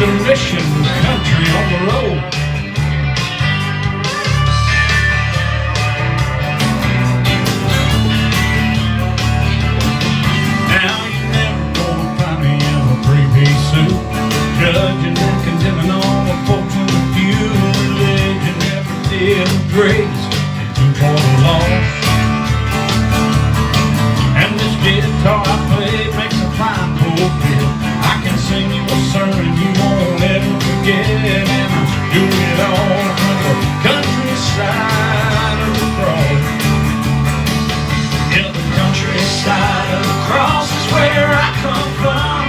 to Mission Country on the road. Now you never gonna find me in a three-piece suit, judging and condemning all the folks in the pew. Religion never did grace and two for the lost. And this guitar I play makes a fine pulpit. I can sing you a sermon you won't ever forget, and I do it all from the countryside of the cross. Yeah, the countryside of the cross is where I come from.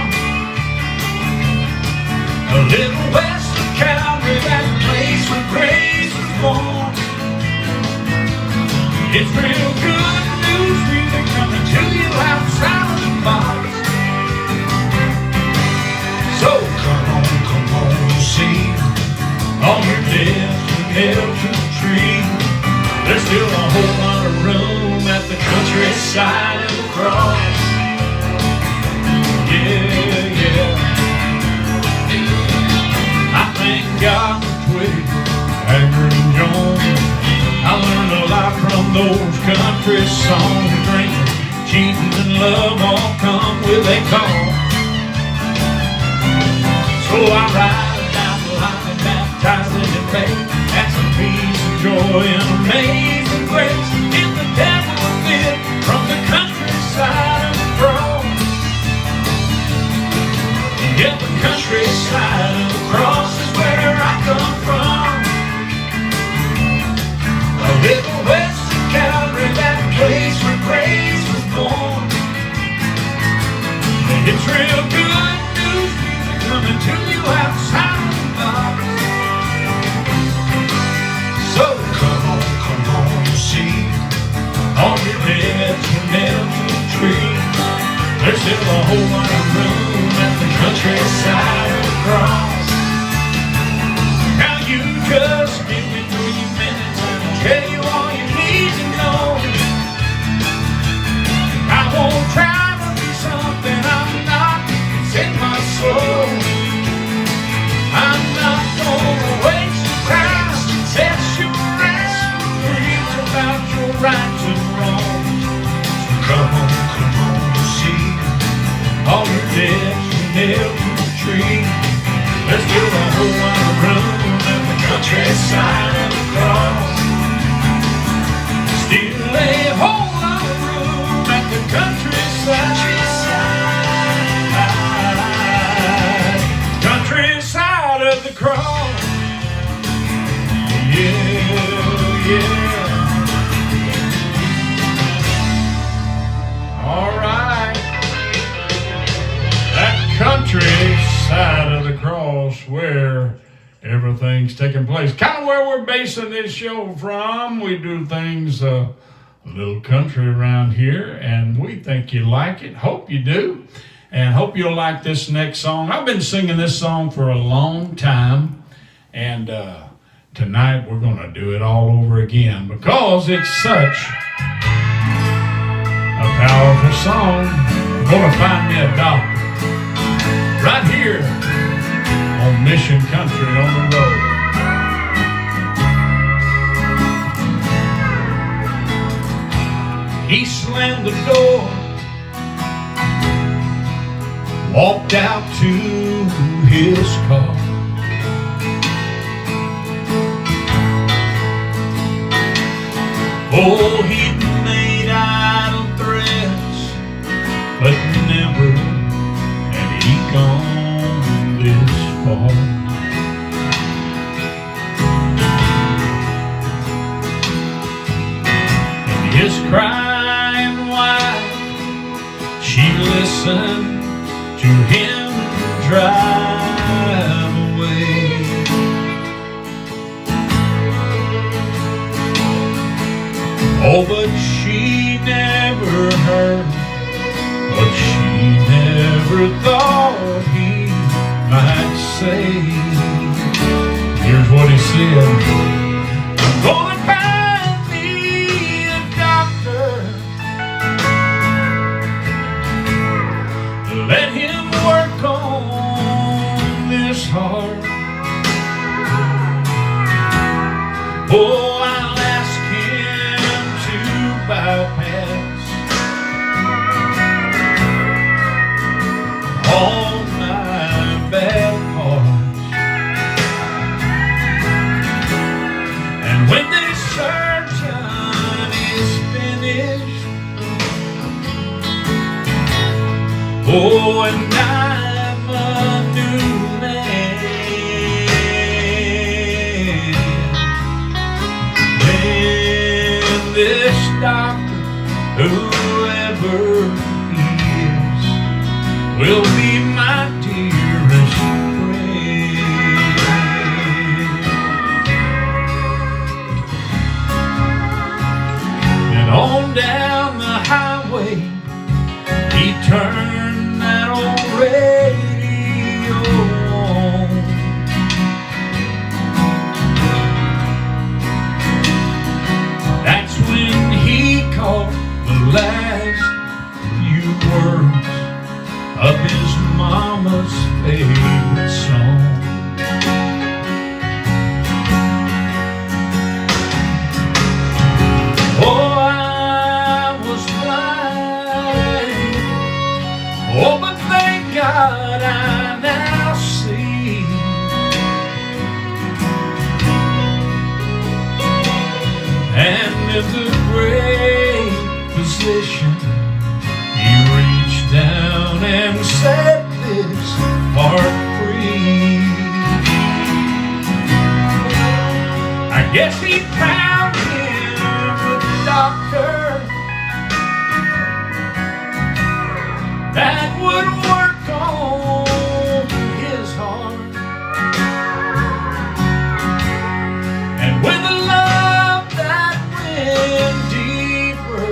A little west of Calvary, that place where grace was born. It's real good news music coming to you outside of the box. So come on, see all your debts and nailed to the tree. There's still a whole lot of room at the countryside of the cross. Yeah, yeah. I thank God for Twig, Agger and Jones. I learned a lot from those country songs. Drinking, cheating, and love all come with a call. So I ride down the line, baptizing in faith, and some peace and joy and amazing grace. In the devil a bit from the countryside of the cross. Yeah, the countryside of the cross is where I come from. A little west of Calvary, that place where grace was born. It's real good news music coming to you outside the box. So come on, see all your debts were nailed to the tree. There's still a whole lot of room at the countryside of the cross. Now you just give me 3 minutes and I'll tell you all you need to know. I won't try to be something I'm not, it's in my soul. I'm not gonna waste your time, set your ass free about your rights and wrongs. So come on, see all your debts were nailed to the tree. There's still a whole lot of room at the countryside of the cross. Still a whole lot of room at the countryside. Countryside of the cross. Yeah, yeah. All right. That countryside of the cross where everything's taking place. Kind of where we're basing this show from. We do things a little country around here, and we think you like it. Hope you do, and hope you'll like this next song. I've been singing this song for a long time, and tonight we're going to do it all over again because it's such a powerful song. I'm going to find me a doctor right here on Mission Country on the road. He slammed the door, walked out to his car. Oh, he'd made idle threats, but never had he gone this far. And his crying wife, she listened to him drive away. Oh, but she never heard what she never thought he might say. Here's what he said: I'm gonna find me a doctor, let him work on this heart. Oh, I'll ask him to bypass all my bad parts. And when this surgeon is finished, oh, and I'm a new man, then this doctor, whoever he is, will be my dearest friend. And on down the highway, he turned that old radio on. That's when he caught the last few words of his mama's favorite song. Oh, I was blind. Oh, but thank God I now see. And in the great position, he reached down and set this heart free. I guess he found him a doctor that would work on his heart. And with a love that went deeper,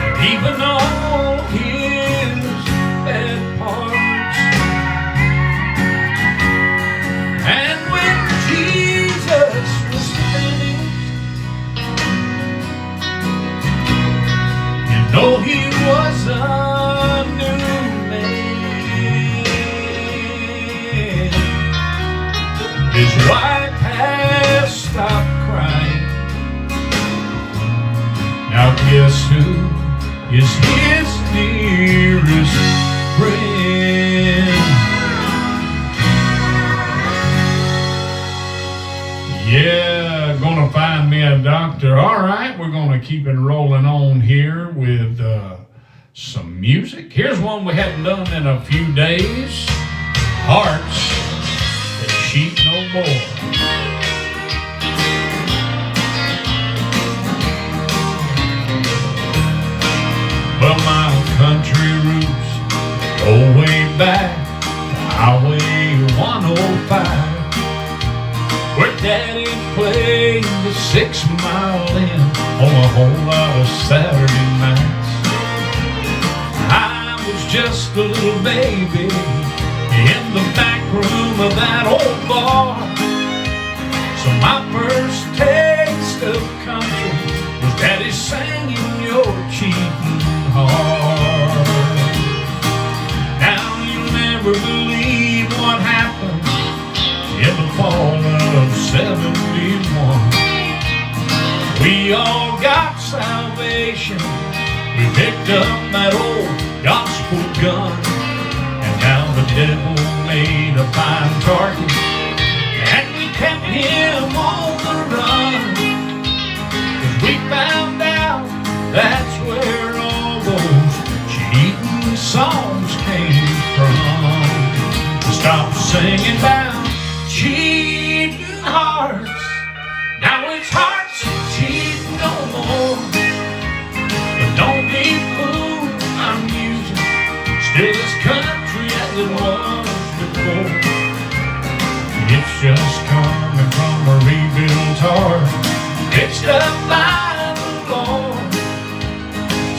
and even all his bad parts. And when Jesus was finished, though he was a new man, his wife has stopped crying. Now guess who is his dearest friend? Yeah, gonna find me a doctor. All right, we're gonna keep it rolling on here with some music. Here's one we hadn't done in a few days. Hearts That Cheat No More. Well, my country roots go way back to Highway 105. Where Daddy played the 6 Mile in on a whole lot of Saturday nights. I was just a little baby in the back room of that old bar. So my first taste of country was Daddy singing Your Cheating Heart. Now you'll never believe what happened in the fall of 71. We all got salvation. We picked up that old gospel gun, and now the devil made a fine target, and we kept him on the run. 'Cause we found out that's where all those cheating songs came from. Stop singing about cheating hearts. Now it's hearts that cheat no more. But don't be fooled, I'm using still as country as it was before. It's just coming from a rebuilt heart, fixed up by the Lord.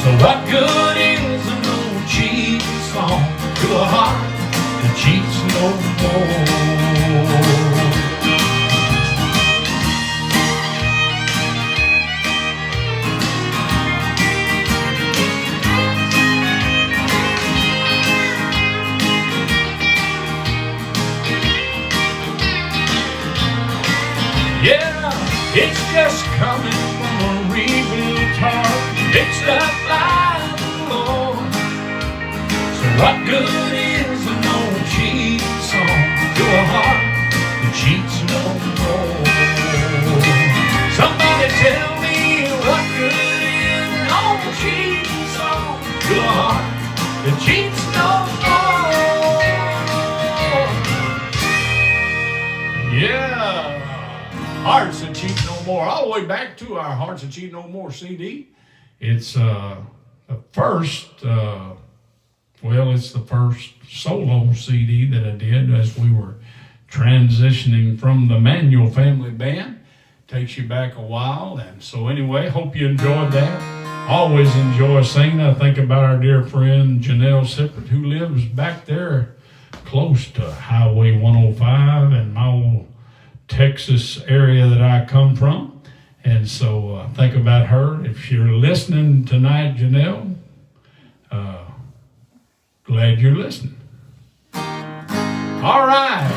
So what good is an old cheating It's just coming from a rebuilt heart. It's the light of the Lord. So what good is an old cheap song to a heart that cheats no more? Somebody tell me what good is an old cheap song to a heart that cheats no more? Yeah. Hearts That Cheat No More. All the way back to our Hearts That Cheat No More CD. It's the first, it's the first solo CD that I did as we were transitioning from the Manuel family band. Takes you back a while. And so anyway, hope you enjoyed that. Always enjoy singing. I think about our dear friend Janelle Sippert, who lives back there close to Highway 105 and my old Texas area that I come from. And so think about her. If you're listening tonight, Janelle, glad you're listening. All right.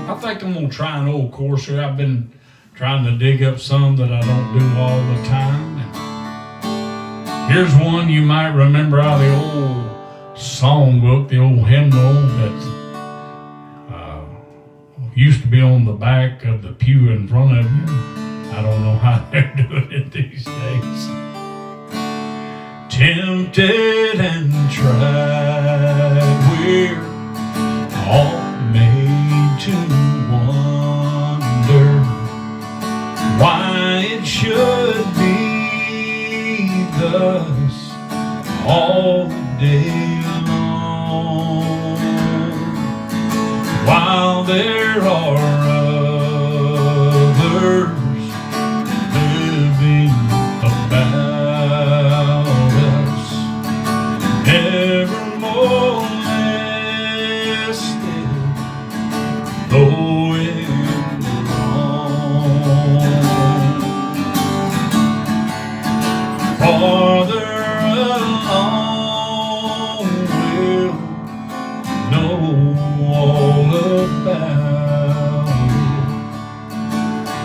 I think I'm going to try an old chorus here. I've been trying to dig up some that I don't do all the time. Here's one you might remember out of the old songbook, the old hymnal that used to be on the back of the pew in front of you. I don't know how they're doing it these days. Tempted and tried, we're all made to wonder why it should be thus all the day long, while there are others living about us, never molested, though in the wrong. Farther along we'll know all about it.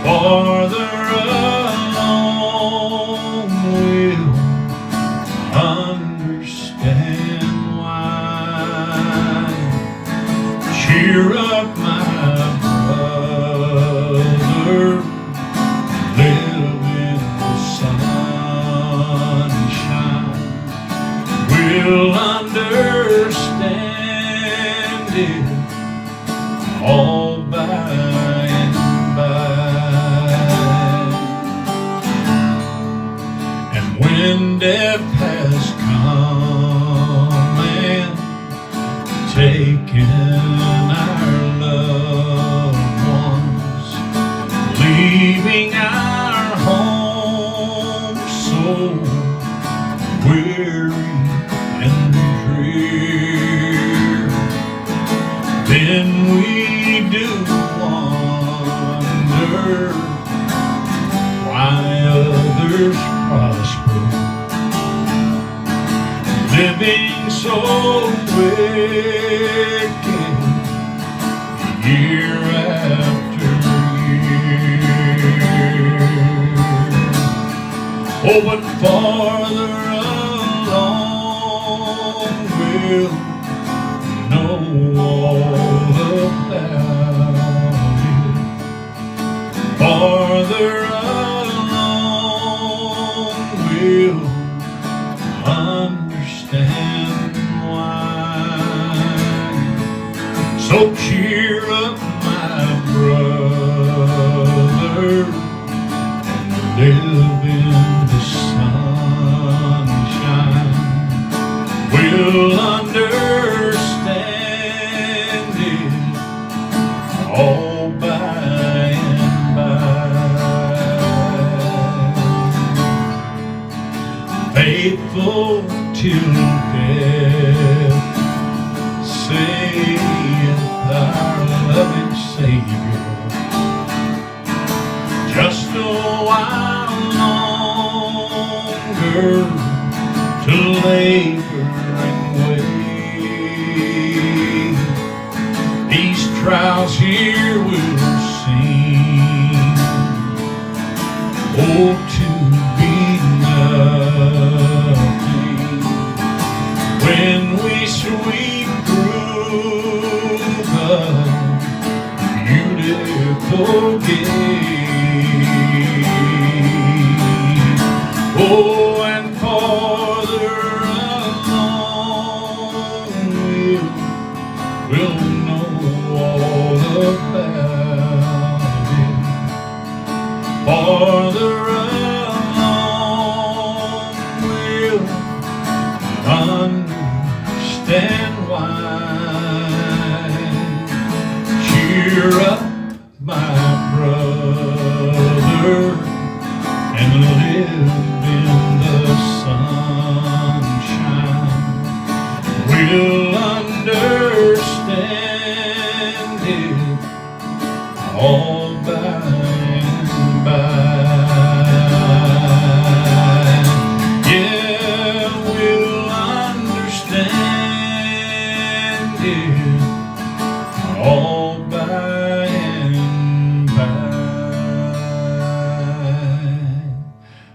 Farther along we'll understand why. Cheer up, my brother, live in the sunshine. We'll understand it all by and by. And when death has come and taken our loved ones, leaving our home so weary and drear, then we do wonder why others prosper, living so wicked year after year. Oh, but farther along we'll know all about it. Farther along we'll understand why. So cheer up, my brother, and live in the sunshine. We'll understand it all by and by. Faithful till death, saith our loving Savior. Just a while longer to will labor and wait. These trials here will seem, oh, to be nothing when we sweep through the beautiful gate. Oh, and farther along we'll know all about it. Farther along we'll understand why. Cheer up, my brother, and live in the sunshine. We'll understand it all by and by. Yeah, we'll understand it all by and by.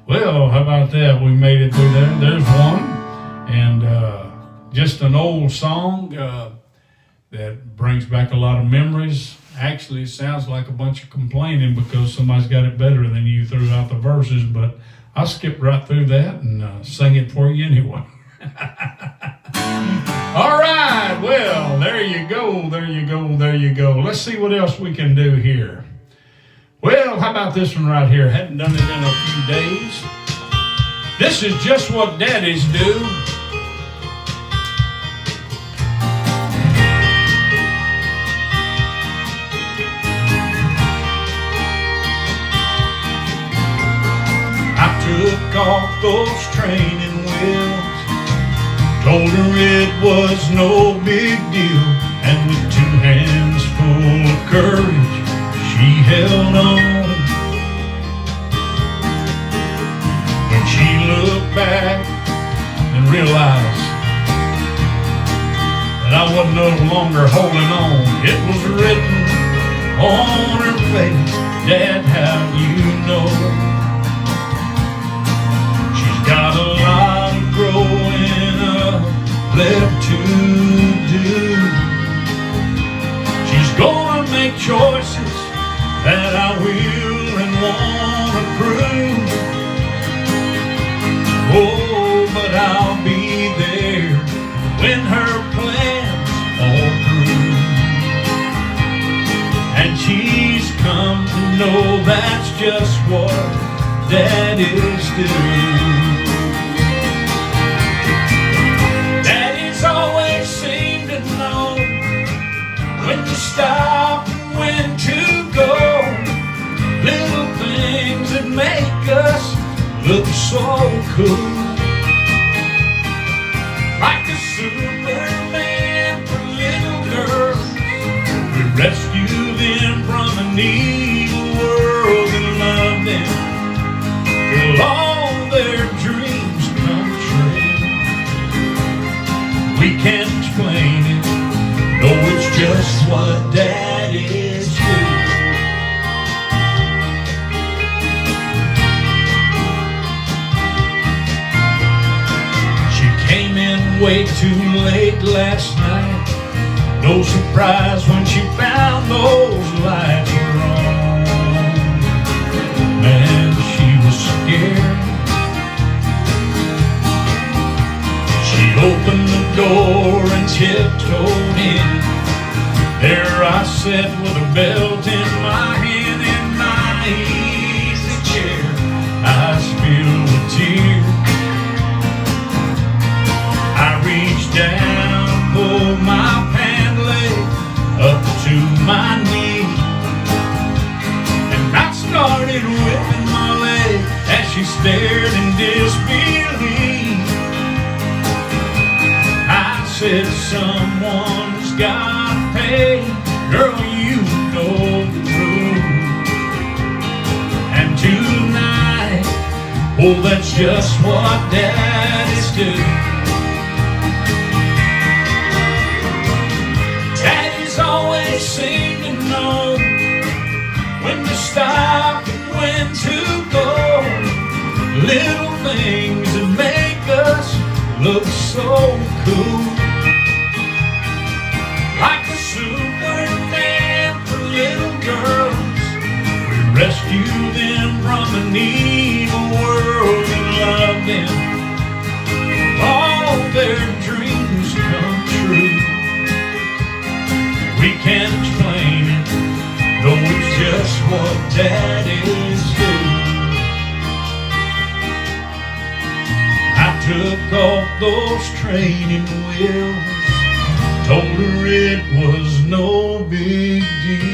Well, how about that? We made it through there. There's one. And just an old song that brings back a lot of memories. Actually, it sounds like a bunch of complaining because somebody's got it better than you throughout the verses, but I'll skip right through that and sing it for you anyway. All right, well, there you go, there you go, there you go. Let's see what else we can do here. Well, how about this one right here? Hadn't done it in a few days. This is just what daddies do. Took off those training wheels, told her it was no big deal, and with 2 hands full of courage, she held on. When she looked back and realized that I was no longer holding on, it was written on her face, Dad, how you know? Got a lot of growing up left to do. She's gonna make choices that I will and wanna prove. Oh, but I'll be there when her plans fall through. And she's come to know that's just what daddies do. When to stop and when to go, little things that make us look so cool. Like a Superman for little girls, we rescue them from an evil world and love them till all their dreams come true. We can't explain it, no, it's just what daddies do. She came in way too late last night. No surprise when she found those lights were on. Man, she was scared. She opened the door and tiptoed in. There I sat with a belt in my hand in my easy chair, eyes filled with tears. I reached down, pulled my pant leg up to my knee, and I started whipping my leg as she stared in disbelief. I said, someone's gotta pay, girl, you know the rules. And tonight, oh, that's just what daddies do. Daddy's always seemed to know when to stop and when to go. Little things that make us look so cool. Like the Superman for little girls, we rescue them from an evil world and love them. All their dreams come true. We can't explain it, though it's just what daddies do. I took off those training wheels, told her it was no big deal.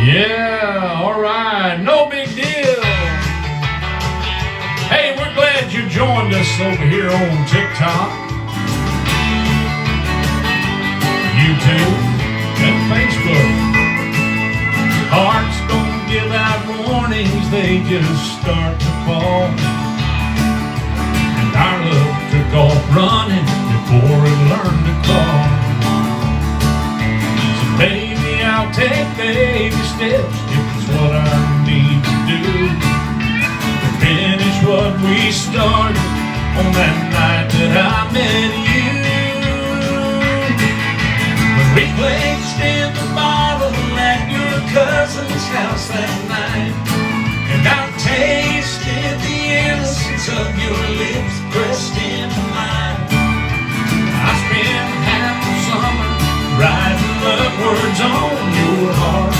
Yeah, all right, no big deal. Hey, we're glad you joined us over here on TikTok, YouTube, and Facebook. Hearts don't give out warnings, they just start to fall. And our love took off running before it learned to crawl. So baby, I'll take baby steps if it's what I need to do to finish what we started on that night that I met you. When we placed in the bottle at your cousin's house that night, and I tasted the innocence of your lips pressed into mine. I spent half the summer writing love words on your heart.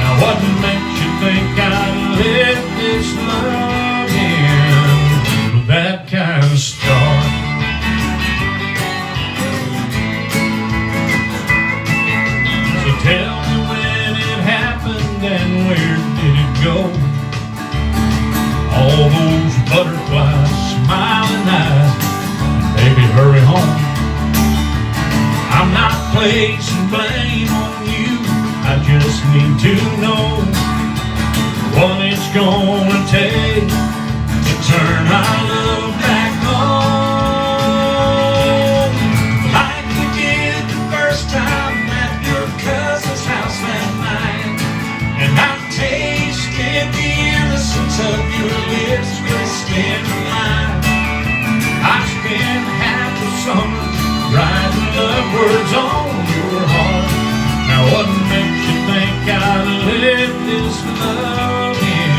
Now what makes you think I'd let this love in with that kind of start? So tell me when it happened and where did it go? All those butterflies, smiling eyes, baby, hurry home. I'm not placing blame on you, I just need to know what it's gonna take to turn our love back home. Like we did the first time at your cousin's house that night, and I tasted the innocence of your lips pressed into mine. I spent half the summer writing love words on your heart. Now what makes you think I'd let this love in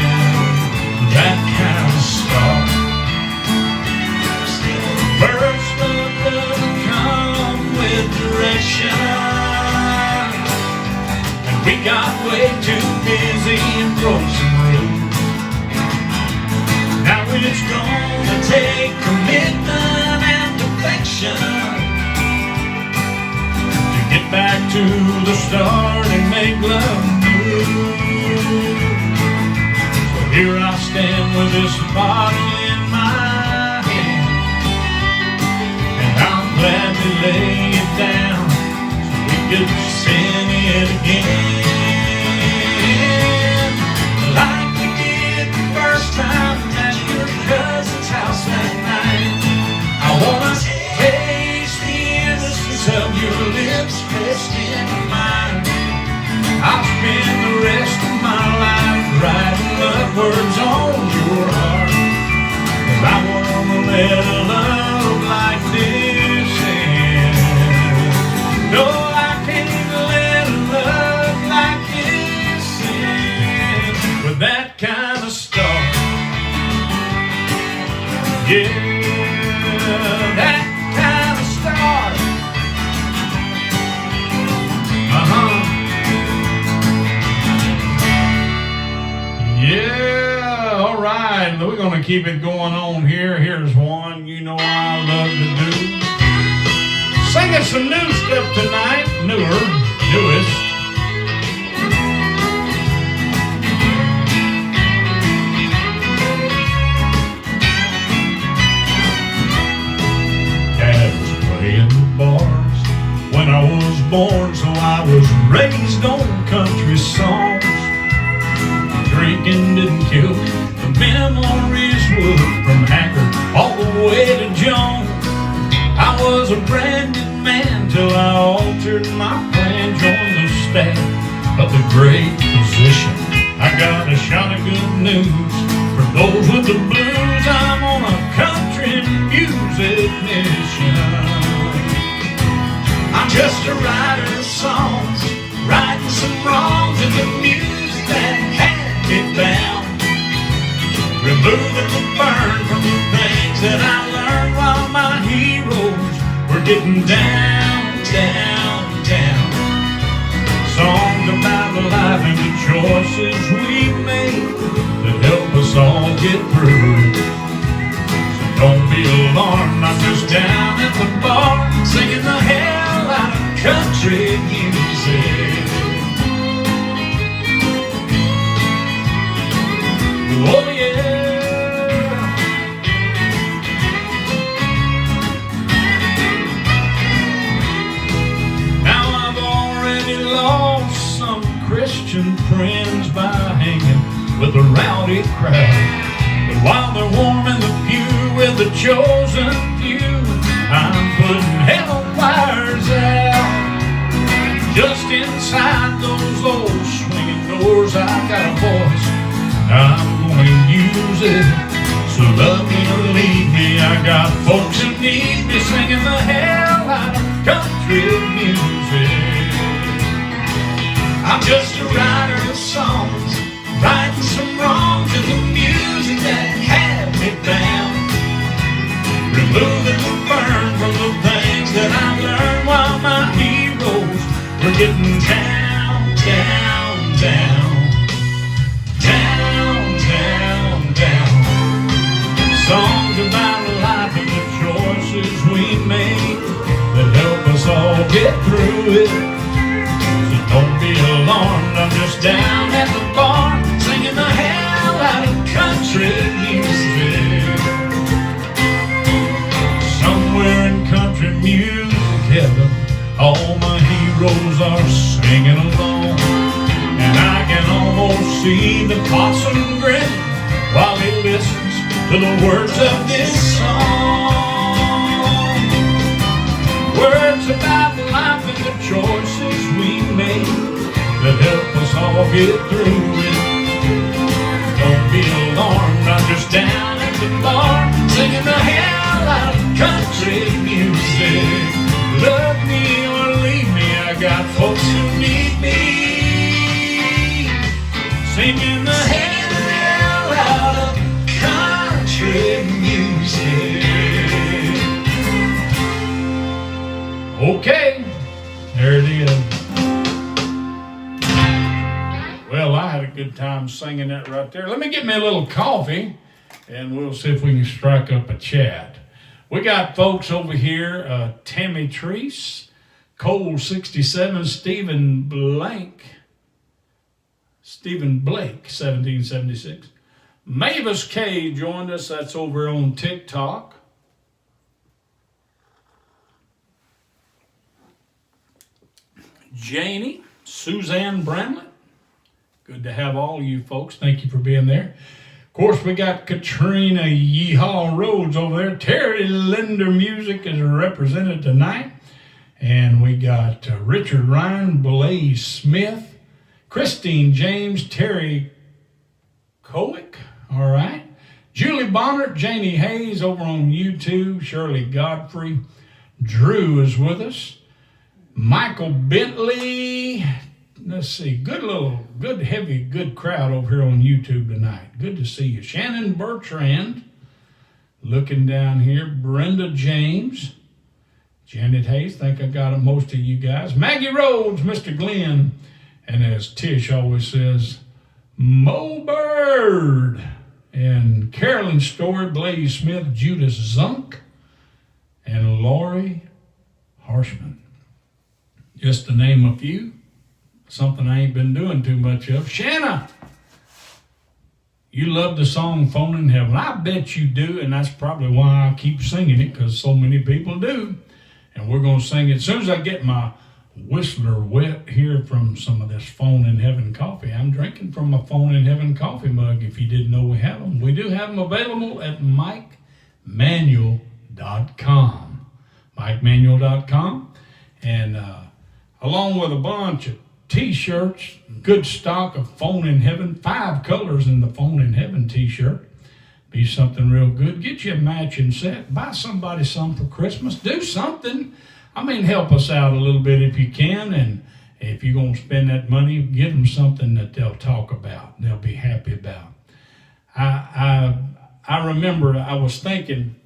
that kind of start? First love doesn't come with direction, and we got way too busy and broke some rules. Now it's gonna take commitment and affection to get back to the start and make love new. So here I stand with this bottle in my hand, and I'm glad to lay it down so we could sing it again. Like we did the first time at your cousin's house that night. I wanna taste the innocence of your lips pressed into mine. I'll spend the rest of my life writing love words on your heart, 'cause I wanna let a love like this in. No, I can't let a love like this in with that kind of start. Yeah, that kind of start. Yeah, all right. We're going to keep it going on here. Here's one you know I love to do. Sing us some new stuff tonight. Newest. Dad was playing the bars when I was born, so I was raised on country songs. Drinking didn't kill me, the memories would from Haggard all the way to Jones. I was a branded man till I altered my plan, joined the staff of the great physician. I got a shot of good news for those with the blues. I'm on a country music mission. I'm just a writer of songs, righting some wrongs in the music that had me bound, removing the burn from the things that I learned while my heroes were getting down, down, down. Songs about the life and the choices we made that help us all get through. So don't be alarmed, I'm just down at the bar singing the hell out of country music. Oh yeah. Now I've already lost some Christian friends by hanging with a rowdy crowd, but while they're warming the pew with the chosen few, I'm putting hellfires out. Just inside those old swinging doors, I've got a voice, I'm gonna use it. So love me or leave me, I got folks who need me singing the hell out of country music. I'm just a writer of songs, righting some wrongs in the music that had me bound, removing the burn from the things that I learned while my heroes were getting down, down, down, down, down, down. Songs about life and the choices we made that help us all get through it. So don't be alarmed, I'm just down at the bar singing the hell out of country music. Somewhere in country music heaven, all my heroes are singing along, and I can almost see the possum grin while he listens to the words of this song. Words about life and the choices we made that help us all get through it. Don't be alarmed, I'm just down at the bar singing the hell out of country music. Love me or leave me, I got folks who need me singing the hell out of country music. Okay, there it is. Well, I had a good time singing that right there. Let me get me a little coffee and we'll see if we can strike up a chat. We got folks over here, Tammy Treese, Cole 67, Stephen Blake, 1776. Mavis K joined us, that's over on TikTok. Janie, Suzanne Bramlett, good to have all you folks. Thank you for being there. Of course, we got Katrina Yeehaw Rhodes over there. Terry Linder Music is represented tonight. And we got Richard Ryan, Blaze Smith, Christine James, Terry Kowick, all right. Julie Bonner, Janie Hayes over on YouTube, Shirley Godfrey. Drew is with us. Michael Bentley. Let's see, good heavy crowd over here on YouTube tonight. Good to see you. Shannon Bertrand, looking down here. Brenda James, Janet Hayes, think I got most of you guys. Maggie Rhodes, Mr. Glenn, and as Tish always says, Mo Bird, and Carolyn Story, Blaze Smith, Judas Zunk, and Lori Harshman. Just to name a few. Something I ain't been doing too much of. Shanna, you love the song Phone in Heaven. I bet you do, and that's probably why I keep singing it, because so many people do. And we're going to sing it. As soon as I get my Whistler wet here from some of this Phone in Heaven coffee. I'm drinking from a Phone in Heaven coffee mug. If you didn't know we have them, we do have them available at MikeManuel.com. MikeManuel.com. And along with a bunch of t-shirts, good stock of Phone in Heaven, 5 colors in the Phone in Heaven t-shirt. Be something real good. Get you a matching set. Buy somebody some for Christmas. Do something. I mean, help us out a little bit if you can. And if you're going to spend that money, give them something that they'll talk about. They'll be happy about. I remember I was thinking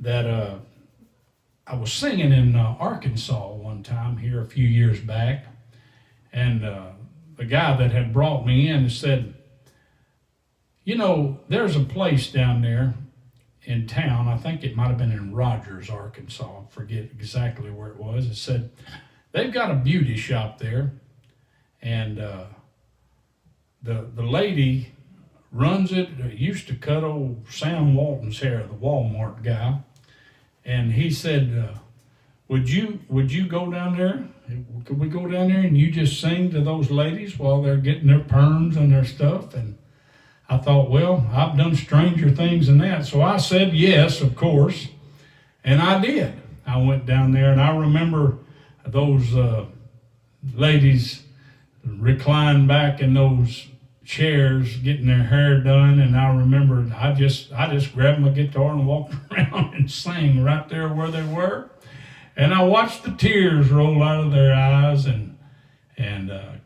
that I was singing in Arkansas one time here a few years back. And the guy that had brought me in said, you know, there's a place down there in town. I think it might have been in Rogers, Arkansas. I forget exactly where it was. It said they've got a beauty shop there, and the lady runs it. Used to cut old Sam Walton's hair, the Walmart guy, and he said, would you go down there? Could we go down there and you just sing to those ladies while they're getting their perms and their stuff? And I thought, well, I've done stranger things than that. So I said yes, of course. And I did. I went down there, and I remember those ladies reclined back in those chairs getting their hair done. And I remember I just grabbed my guitar and walked around and sang right there where they were. And I watched the tears roll out of their eyes and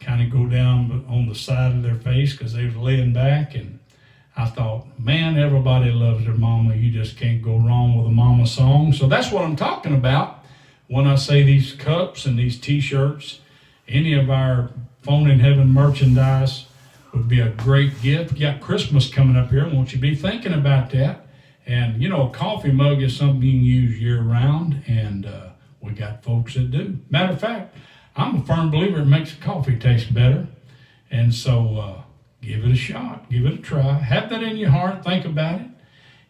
kind of go down on the side of their face because they was laying back. And I thought, man, everybody loves their mama. You just can't go wrong with a mama song. So that's what I'm talking about when I say these cups and these t-shirts. Any of our Phone in Heaven merchandise would be a great gift. You got Christmas coming up here. Won't you be thinking about that? And, you know, a coffee mug is something you can use year-round, and we got folks that do. Matter of fact, I'm a firm believer it makes coffee taste better. And so give it a shot. Give it a try. Have that in your heart. Think about it.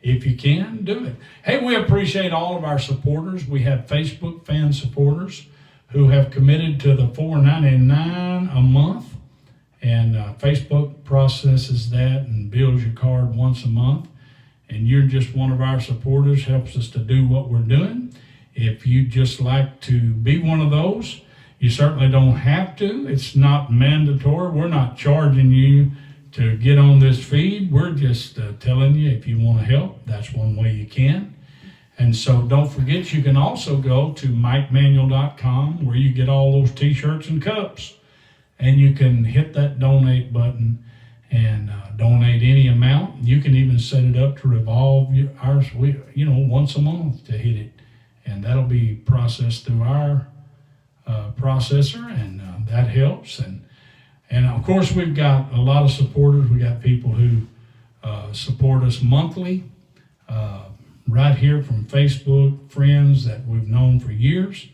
If you can, do it. Hey, we appreciate all of our supporters. We have Facebook fan supporters who have committed to the $4.99 a month. And Facebook processes that and bills your card once a month. And you're just one of our supporters, helps us to do what we're doing. If you just like to be one of those, you certainly don't have to. It's not mandatory. We're not charging you to get on this feed. We're just telling you if you want to help, that's one way you can. And so don't forget, you can also go to MikeManuel.com where you get all those t-shirts and cups. And you can hit that donate button and donate any amount. You can even set it up to revolve ours, once a month to hit it. And that'll be processed through our processor, and that helps. And of course, we've got a lot of supporters. We got people who support us monthly, right here from Facebook, friends that we've known for years.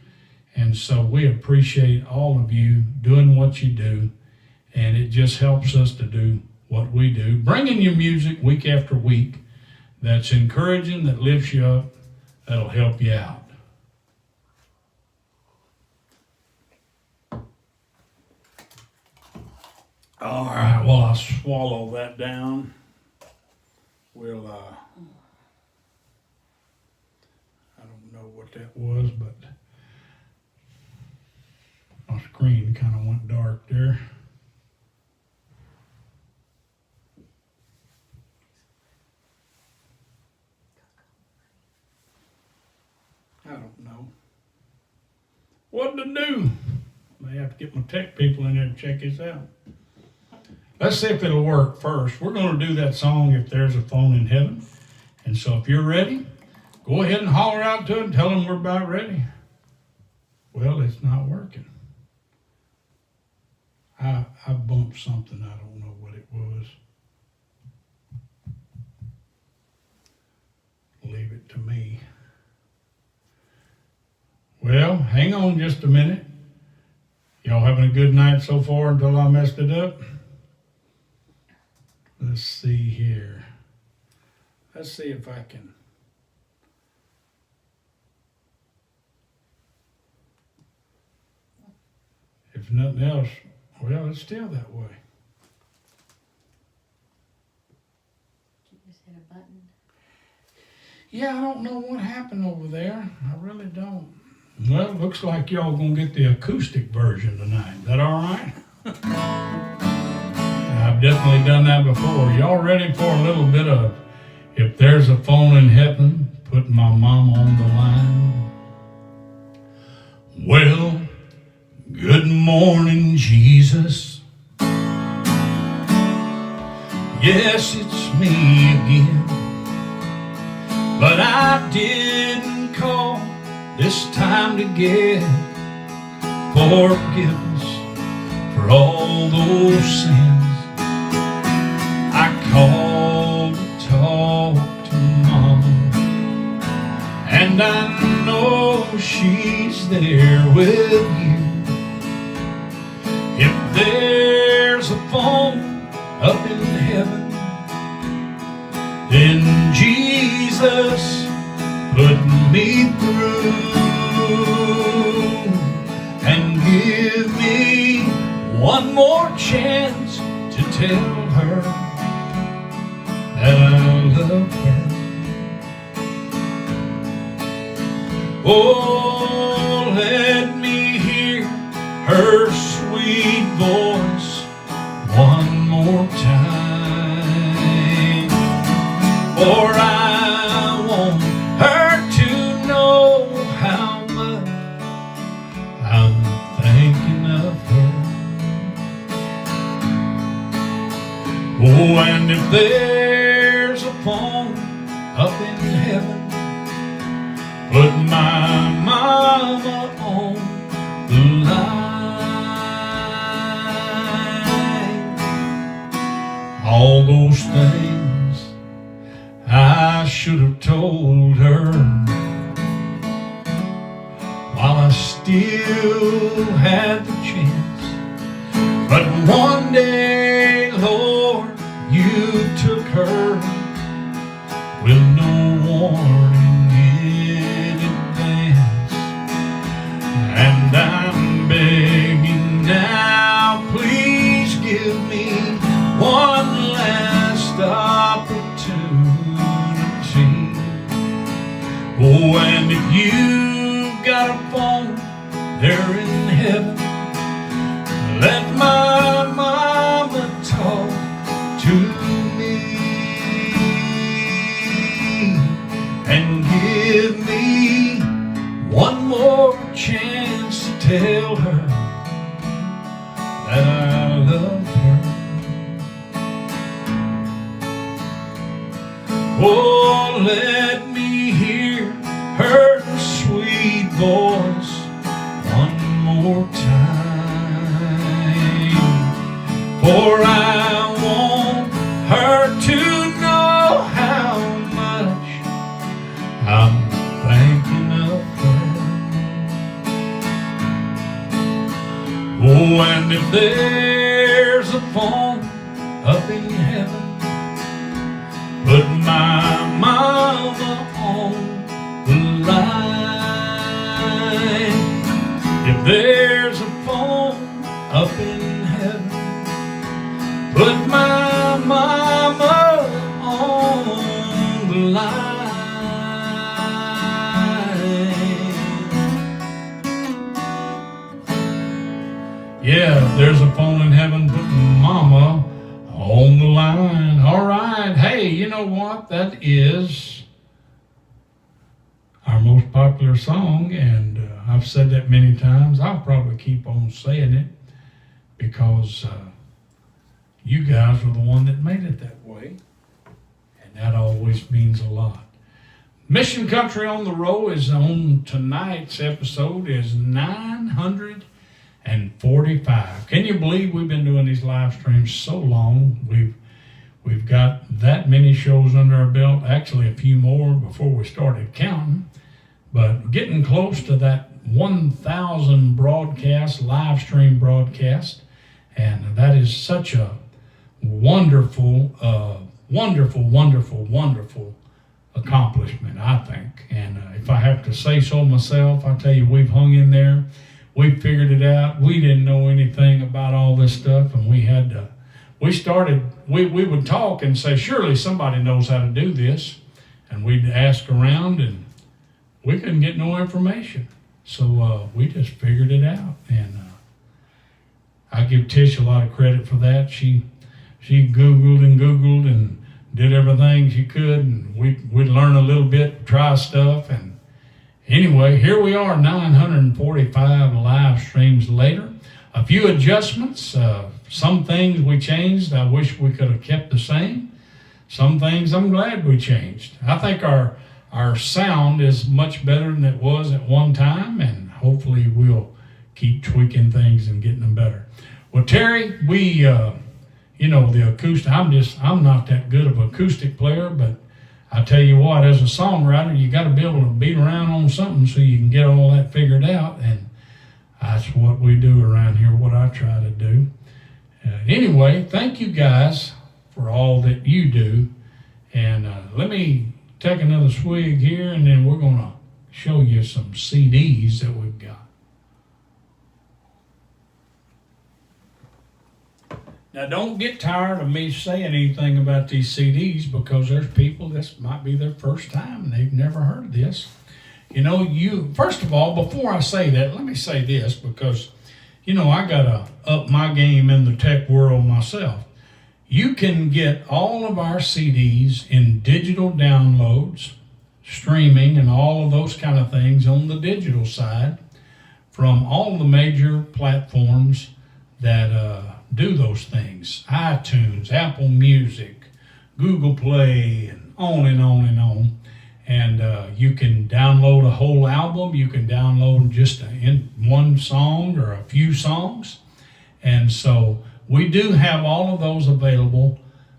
And so we appreciate all of you doing what you do, and it just helps us to do what we do, bringing you music week after week that's encouraging, that lifts you up, that'll help you out. All right, well, I'll swallow that down. We'll, I don't know what that was, but my screen kind of went dark there. I don't know what to do. May have to get my tech people in there to check this out. Let's see if it'll work first. We're going to do that song, If There's a Phone in Heaven. And so if you're ready, go ahead and holler out to it and tell them we're about ready. Well, it's not working. I bumped something. I don't know what it was. Leave it to me. Well, hang on just a minute. Y'all having a good night so far until I messed it up? Let's see here. Let's see if I can. If nothing else, well, it's still that way. Just hit a button. Yeah, I don't know what happened over there. I really don't. Well, it looks like y'all gonna get the acoustic version tonight. Is that all right? I've definitely done that before. Y'all ready for a little bit of If There's a Phone in Heaven, putting my mama on the line? Well, good morning, Jesus. Yes, it's me again. But I didn't call this time to get forgiveness for all those sins. I called to talk to Mom, and I know she's there with you. If there's a phone up in heaven, then Jesus put me through and give me one more chance to tell her that I love her. Oh, let me hear her sweet voice one more time, for I want her to know how much I'm thinking of her. Oh, and if there's a phone up in heaven, put my mama on the line. All those things I should have told her while I still had the chance. But one day, Lord, you took her with no warning in advance. And I'm begging now, please give me one last opportunity. Oh, and if you've got a phone there in heaven, let my mama talk to me and give me one more chance to tell her that I love her. Oh, let me hear her sweet voice one more time, for I want her to know how much I'm thinking of her. Oh, and if there's a phone up in heaven, put my mama on the line. If there's a phone up in heaven, put my mama on the line. Yeah, if there's a phone in heaven, put mama on the line. All right. Hey, you know what? That is our most popular song, and I've said that many times. I'll probably keep on saying it because you guys are the one that made it that way, and that always means a lot. Mission Country on the Row is on tonight's episode is 945. Can you believe we've been doing these live streams so long? We've got that many shows under our belt, actually a few more before we started counting, but getting close to that 1,000 broadcast, live stream broadcast, and that is such a wonderful, wonderful accomplishment, I think. And if I have to say so myself, I tell you, we've hung in there. we figured it out. We didn't know anything about all this stuff, and we would talk and say, surely somebody knows how to do this. And we'd ask around, and we couldn't get no information. So we just figured it out. And I give Tish a lot of credit for that. She Googled and did everything she could, and we'd learn a little bit, try stuff. And anyway, here we are, 945 live streams later. A few adjustments. Some things we changed. I wish we could have kept the same. Some things I'm glad we changed. I think our sound is much better than it was at one time, and hopefully we'll keep tweaking things and getting them better. Well, Terry, the acoustic, I'm not that good of an acoustic player, but I tell you what, as a songwriter, you got to be able to beat around on something so you can get all that figured out, and that's what we do around here, what I try to do. Anyway, thank you guys for all that you do, and let me take another swig here, and then we're going to show you some CDs that we've got. Now, don't get tired of me saying anything about these CDs, because there's people, this might be their first time and they've never heard of this. First of all, before I say that, let me say this, because, I got to up my game in the tech world myself. You can get all of our CDs in digital downloads, streaming, and all of those kind of things on the digital side from all the major platforms that do those things. iTunes, Apple Music, Google Play, and on and on and on. And you can download a whole album. You can download just one song or a few songs. And so we do have all of those available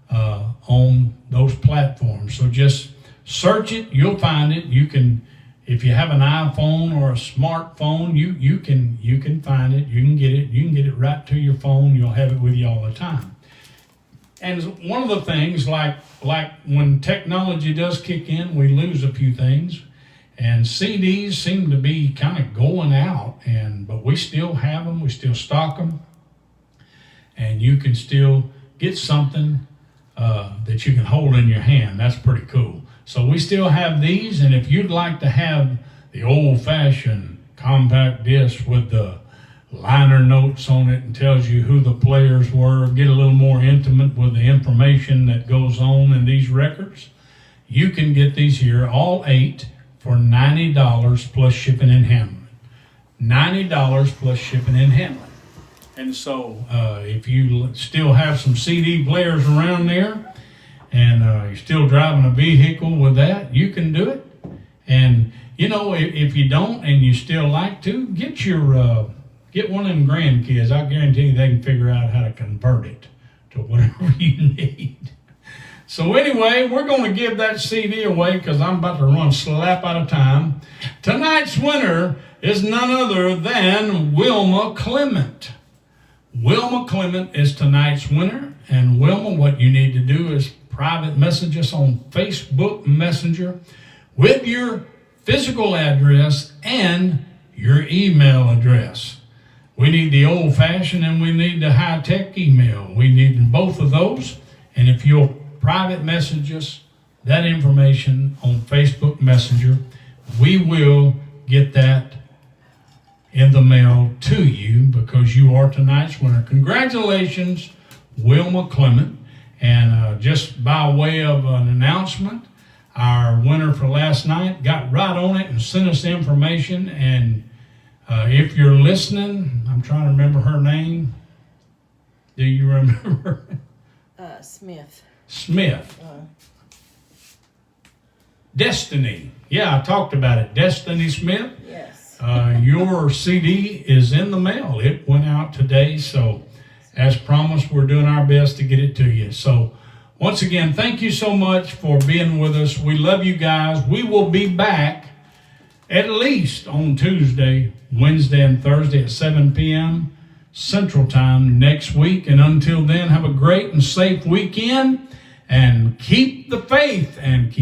on those platforms. So just search it. You'll find it. You can, if you have an iPhone or a smartphone, you can find it. You can get it. You can get it right to your phone. You'll have it with you all the time. And one of the things, like when technology does kick in, we lose a few things. And CDs seem to be kind of going out, but we still have them. We still stock them. And you can still get something that you can hold in your hand. That's pretty cool. So we still have these, and if you'd like to have the old-fashioned compact disc with the liner notes on it and tells you who the players were, get a little more intimate with the information that goes on in these records, you can get these here, all 8, for $90 plus shipping and handling. $90 plus shipping and handling. And so if you still have some CD players around there, and you're still driving a vehicle with that, you can do it. And, if you don't and you still like to, get one of them grandkids. I guarantee you they can figure out how to convert it to whatever you need. So anyway, we're going to give that CD away because I'm about to run slap out of time. Tonight's winner is none other than Wilma Clement. Wilma Clement is tonight's winner. And Wilma, what you need to do is private message us on Facebook Messenger with your physical address and your email address. We need the old-fashioned and we need the high-tech email. We need both of those. And if you'll private message us that information on Facebook Messenger, we will get that in the mail to you because you are tonight's winner. Congratulations, Wilma Clement. And just by way of an announcement, our winner for last night got right on it and sent us the information. And if you're listening, I'm trying to remember her name. Do you remember? Smith. Smith. Destiny. Yeah, I talked about it. Destiny Smith. Yes. Your CD is in the mail. It went out today, so as promised, we're doing our best to get it to you. So once again, thank you so much for being with us. We love you guys. We will be back at least on Tuesday, Wednesday, and Thursday at 7 p.m. Central Time next week. And until then, have a great and safe weekend and keep the faith and keep